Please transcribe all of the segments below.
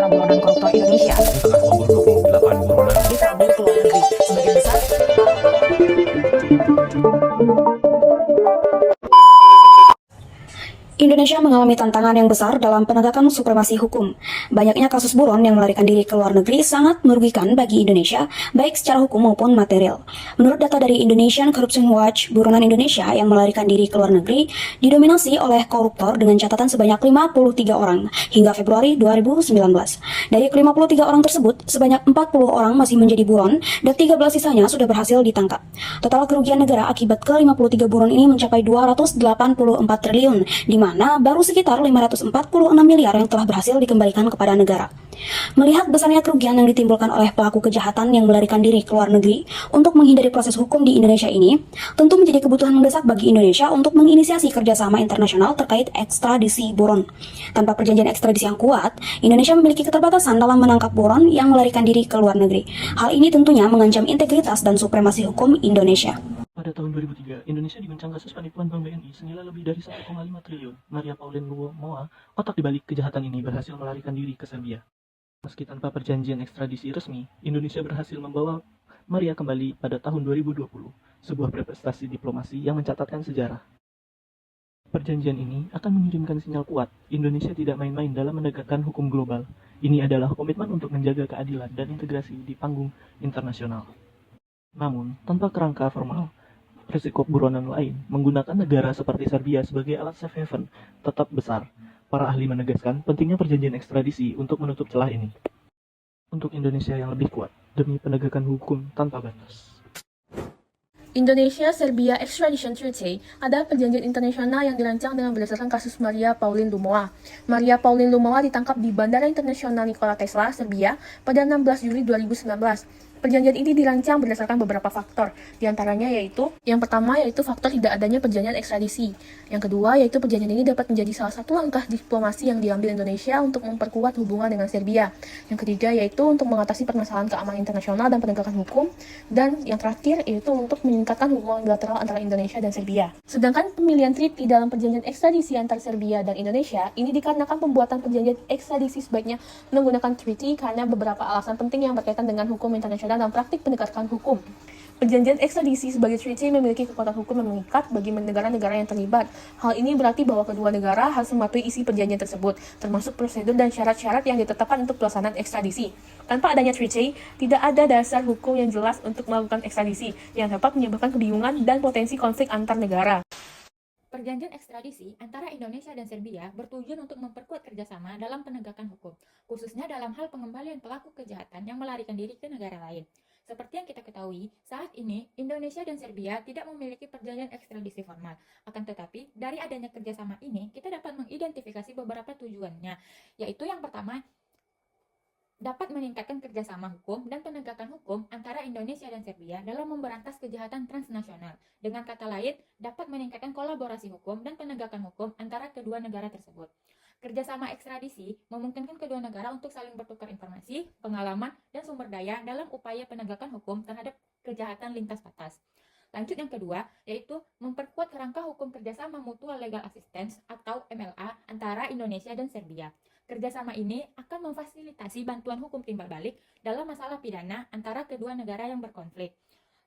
buronan koruptor Indonesia tengah memburu 28 buronan dikabul ke luar negeri. Sebagian besar Indonesia mengalami tantangan yang besar dalam penegakan supremasi hukum. Banyaknya kasus buron yang melarikan diri ke luar negeri sangat merugikan bagi Indonesia, baik secara hukum maupun material. Menurut data dari Indonesian Corruption Watch, buronan Indonesia yang melarikan diri ke luar negeri didominasi oleh koruptor dengan catatan sebanyak 53 orang hingga Februari 2019. Dari ke-53 orang tersebut, sebanyak 40 orang masih menjadi buron dan 13 sisanya sudah berhasil ditangkap. Total kerugian negara akibat ke-53 buron ini mencapai 284 triliun, di mana baru sekitar 546 miliar yang telah berhasil dikembalikan kepada negara. Melihat besarnya kerugian yang ditimbulkan oleh pelaku kejahatan yang melarikan diri ke luar negeri untuk menghindari proses hukum di Indonesia ini, tentu menjadi kebutuhan mendesak bagi Indonesia untuk menginisiasi kerjasama internasional terkait ekstradisi buron. Tanpa perjanjian ekstradisi yang kuat, Indonesia memiliki keterbatasan dalam menangkap buron yang melarikan diri ke luar negeri. Hal ini tentunya mengancam integritas dan supremasi hukum Indonesia. Pada tahun 2003, Indonesia diguncang kasus penipuan Bank BNI senilai lebih dari 1,5 triliun. Maria Pauline Lumowa, otak dibalik kejahatan ini, berhasil melarikan diri ke Serbia. Meski tanpa perjanjian ekstradisi resmi, Indonesia berhasil membawa Maria kembali pada tahun 2020, sebuah prestasi diplomasi yang mencatatkan sejarah. Perjanjian ini akan mengirimkan sinyal kuat, Indonesia tidak main-main dalam menegakkan hukum global. Ini adalah komitmen untuk menjaga keadilan dan integrasi di panggung internasional. Namun, tanpa kerangka formal, risiko buronan lain menggunakan negara seperti Serbia sebagai alat safe haven tetap besar. Para ahli menegaskan pentingnya perjanjian ekstradisi untuk menutup celah ini. Untuk Indonesia yang lebih kuat, demi penegakan hukum tanpa batas. Indonesia-Serbia Extradition Treaty adalah perjanjian internasional yang dirancang dengan berdasarkan kasus Maria Pauline Lumowa. Maria Pauline Lumowa ditangkap di Bandara Internasional Nikola Tesla, Serbia pada 16 Juli 2019. Perjanjian ini dirancang berdasarkan beberapa faktor, diantaranya yaitu, yang pertama yaitu faktor tidak adanya perjanjian ekstradisi. Yang kedua yaitu perjanjian ini dapat menjadi salah satu langkah diplomasi yang diambil Indonesia untuk memperkuat hubungan dengan Serbia. Yang ketiga yaitu untuk mengatasi permasalahan keamanan internasional dan penegakan hukum. Dan yang terakhir yaitu untuk meningkatkan hubungan bilateral antara Indonesia dan Serbia. Sedangkan pemilihan treaty dalam perjanjian ekstradisi antara Serbia dan Indonesia ini dikarenakan pembuatan perjanjian ekstradisi sebaiknya menggunakan treaty karena beberapa alasan penting yang berkaitan dengan hukum internasional dan praktik penegakan hukum. Perjanjian ekstradisi sebagai treaty memiliki kekuatan hukum yang mengikat bagi negara-negara yang terlibat. Hal ini berarti bahwa kedua negara harus mematuhi isi perjanjian tersebut, termasuk prosedur dan syarat-syarat yang ditetapkan untuk pelaksanaan ekstradisi. Tanpa adanya treaty, tidak ada dasar hukum yang jelas untuk melakukan ekstradisi, yang dapat menyebabkan kebingungan dan potensi konflik antar negara. Perjanjian ekstradisi antara Indonesia dan Serbia bertujuan untuk memperkuat kerjasama dalam penegakan hukum, khususnya dalam hal pengembalian pelaku kejahatan yang melarikan diri ke negara lain. Seperti yang kita ketahui, saat ini Indonesia dan Serbia tidak memiliki perjanjian ekstradisi formal. Akan tetapi, dari adanya kerjasama ini, kita dapat mengidentifikasi beberapa tujuannya, yaitu yang pertama, dapat meningkatkan kerjasama hukum dan penegakan hukum antara Indonesia dan Serbia dalam memberantas kejahatan transnasional. Dengan kata lain, dapat meningkatkan kolaborasi hukum dan penegakan hukum antara kedua negara tersebut. Kerjasama ekstradisi memungkinkan kedua negara untuk saling bertukar informasi, pengalaman, dan sumber daya dalam upaya penegakan hukum terhadap kejahatan lintas batas. Lanjut yang kedua, yaitu memperkuat kerangka hukum kerjasama mutual legal assistance atau MLA antara Indonesia dan Serbia. Kerjasama ini akan memfasilitasi bantuan hukum timbal balik dalam masalah pidana antara kedua negara yang berkonflik.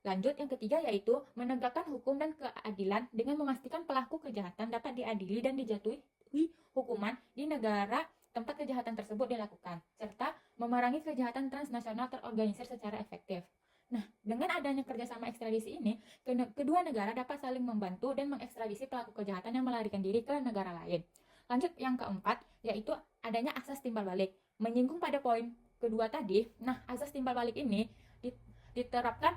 Lanjut yang ketiga yaitu menegakkan hukum dan keadilan dengan memastikan pelaku kejahatan dapat diadili dan dijatuhi hukuman di negara tempat kejahatan tersebut dilakukan, serta memerangi kejahatan transnasional terorganisir secara efektif. Nah, dengan adanya kerjasama ekstradisi ini, kedua negara dapat saling membantu dan mengekstradisi pelaku kejahatan yang melarikan diri ke negara lain. Lanjut yang keempat, yaitu adanya asas timbal balik. Menyinggung pada poin kedua tadi, nah asas timbal balik ini diterapkan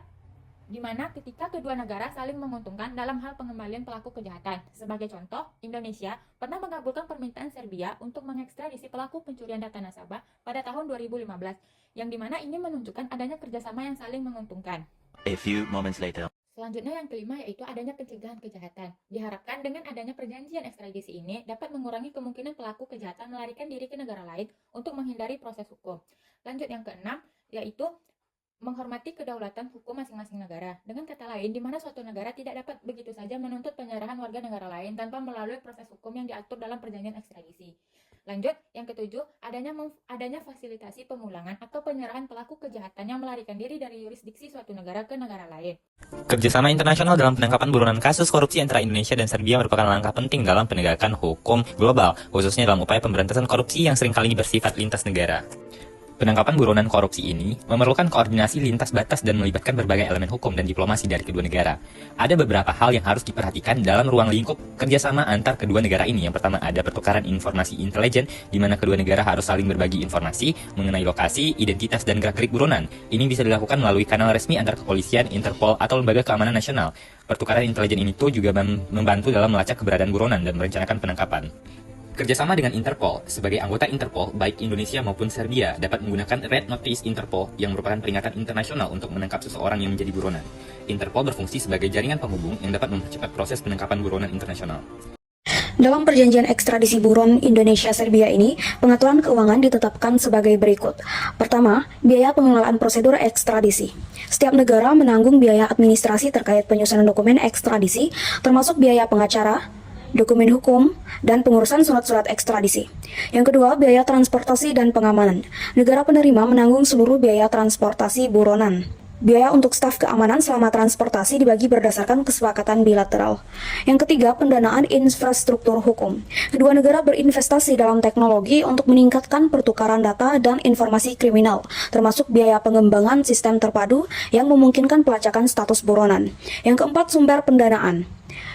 di mana ketika kedua negara saling menguntungkan dalam hal pengembalian pelaku kejahatan. Sebagai contoh, Indonesia pernah mengabulkan permintaan Serbia untuk mengekstradisi pelaku pencurian data nasabah pada tahun 2015, yang dimana ini menunjukkan adanya kerjasama yang saling menguntungkan. A few moments later. Selanjutnya yang kelima yaitu adanya pencegahan kejahatan. Diharapkan dengan adanya perjanjian ekstradisi ini dapat mengurangi kemungkinan pelaku kejahatan melarikan diri ke negara lain untuk menghindari proses hukum. Lanjut yang keenam yaitu menghormati kedaulatan hukum masing-masing negara. Dengan kata lain, di mana suatu negara tidak dapat begitu saja menuntut penyerahan warga negara lain tanpa melalui proses hukum yang diatur dalam perjanjian ekstradisi. Lanjut, yang ketujuh, adanya fasilitasi pemulangan atau penyerahan pelaku kejahatan yang melarikan diri dari yurisdiksi suatu negara ke negara lain. Kerjasama internasional dalam penangkapan buronan kasus korupsi antara Indonesia dan Serbia merupakan langkah penting dalam penegakan hukum global, khususnya dalam upaya pemberantasan korupsi yang seringkali bersifat lintas negara. Penangkapan buronan korupsi ini memerlukan koordinasi lintas batas dan melibatkan berbagai elemen hukum dan diplomasi dari kedua negara. Ada beberapa hal yang harus diperhatikan dalam ruang lingkup kerjasama antar kedua negara ini. Yang pertama, ada pertukaran informasi intelijen, di mana kedua negara harus saling berbagi informasi mengenai lokasi, identitas, dan gerak-gerik buronan. Ini bisa dilakukan melalui kanal resmi antar kepolisian, Interpol, atau lembaga keamanan nasional. Pertukaran intelijen ini juga membantu dalam melacak keberadaan buronan dan merencanakan penangkapan. Kerjasama dengan Interpol. Sebagai anggota Interpol, baik Indonesia maupun Serbia dapat menggunakan Red Notice Interpol yang merupakan peringatan internasional untuk menangkap seseorang yang menjadi buronan. Interpol berfungsi sebagai jaringan penghubung yang dapat mempercepat proses penangkapan buronan internasional. Dalam perjanjian ekstradisi buron Indonesia-Serbia ini, pengaturan keuangan ditetapkan sebagai berikut. Pertama, biaya pengelolaan prosedur ekstradisi. Setiap negara menanggung biaya administrasi terkait penyusunan dokumen ekstradisi, termasuk biaya pengacara, dokumen hukum, dan pengurusan surat-surat ekstradisi. Yang kedua, biaya transportasi dan pengamanan. Negara penerima menanggung seluruh biaya transportasi buronan. Biaya untuk staf keamanan selama transportasi dibagi berdasarkan kesepakatan bilateral. Yang ketiga, pendanaan infrastruktur hukum. Kedua negara berinvestasi dalam teknologi untuk meningkatkan pertukaran data dan informasi kriminal, termasuk biaya pengembangan sistem terpadu yang memungkinkan pelacakan status buronan. Yang keempat, sumber pendanaan.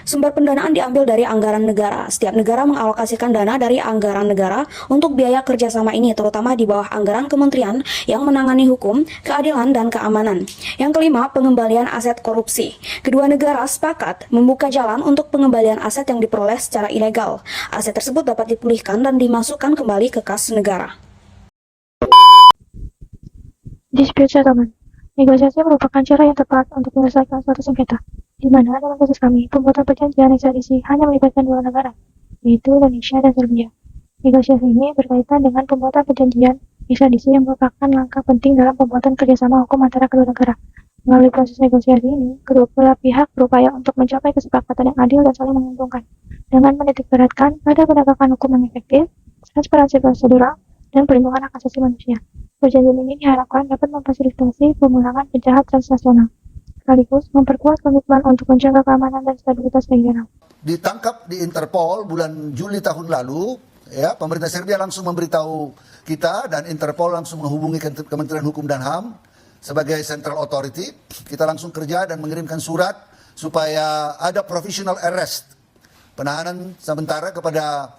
Sumber pendanaan diambil dari anggaran negara. Setiap negara mengalokasikan dana dari anggaran negara untuk biaya kerjasama ini, terutama di bawah anggaran kementerian yang menangani hukum, keadilan, dan keamanan. Yang kelima, pengembalian aset korupsi. Kedua negara sepakat membuka jalan untuk pengembalian aset yang diperoleh secara ilegal. Aset tersebut dapat dipulihkan dan dimasukkan kembali ke kas negara. Dispute settlement. Negosiasi merupakan cara yang tepat untuk menyelesaikan suatu sengketa, di mana dalam kasus kami, pembuatan perjanjian ekstradisi hanya melibatkan dua negara, yaitu Indonesia dan Serbia. Negosiasi ini berkaitan dengan pembuatan perjanjian ekstradisi yang merupakan langkah penting dalam pembuatan kerjasama hukum antara kedua negara. Melalui proses negosiasi ini, kedua belah pihak berupaya untuk mencapai kesepakatan yang adil dan saling menguntungkan, dengan menitikberatkan pada penegakan hukum yang efektif, transparansi prosedural, dan perlindungan hak asasi manusia. Perjanjian ini diharapkan dapat memfasilitasi pemulangan penjahat transnasional, sekaligus memperkuat komitmen untuk menjaga keamanan dan stabilitas regional. Ditangkap di Interpol bulan Juli tahun lalu, ya, pemerintah Serbia langsung memberitahu kita dan Interpol langsung menghubungi Kementerian Hukum dan HAM sebagai Central Authority. Kita langsung kerja dan mengirimkan surat supaya ada provisional arrest, penahanan sementara kepada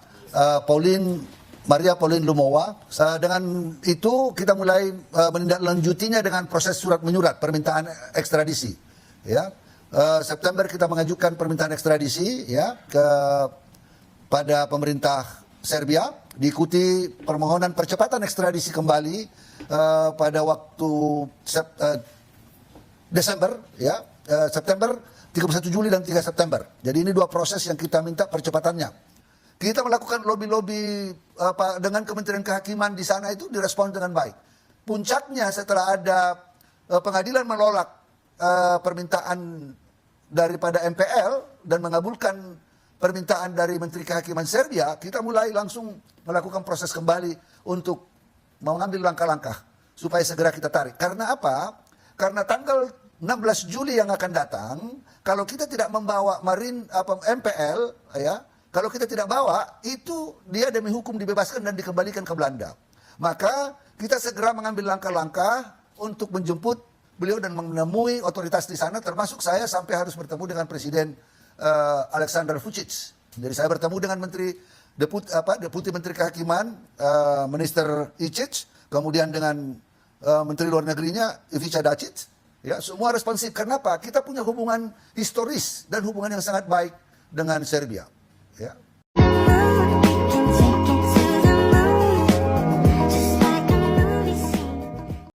Maria Pauline Lumowa. Dengan itu kita mulai menindaklanjutinya dengan proses surat menyurat permintaan ekstradisi. Ya, September kita mengajukan permintaan ekstradisi ya pada pemerintah Serbia, diikuti permohonan percepatan ekstradisi kembali pada waktu Desember ya, September 31 Juli dan 3 September. Jadi ini dua proses yang kita minta percepatannya. Kita melakukan lobby-lobby dengan Kementerian Kehakiman di sana, itu direspon dengan baik. Puncaknya setelah ada pengadilan menolak permintaan daripada MPL dan mengabulkan permintaan dari Menteri Kehakiman Serbia, kita mulai langsung melakukan proses kembali untuk mengambil langkah-langkah supaya segera kita tarik. Karena apa? Karena tanggal 16 Juli yang akan datang, kalau kita tidak membawa MPL, ya, kalau kita tidak bawa, itu dia demi hukum dibebaskan dan dikembalikan ke Belanda. Maka kita segera mengambil langkah-langkah untuk menjemput beliau dan menemui otoritas di sana, termasuk saya sampai harus bertemu dengan Presiden Aleksandar Vučić. Jadi saya bertemu dengan Deputi Menteri Kehakiman, Minister Icic, kemudian dengan Menteri Luar Negerinya Ivica Dačić. Ya, semua responsif. Kenapa? Kita punya hubungan historis dan hubungan yang sangat baik dengan Serbia. Ya.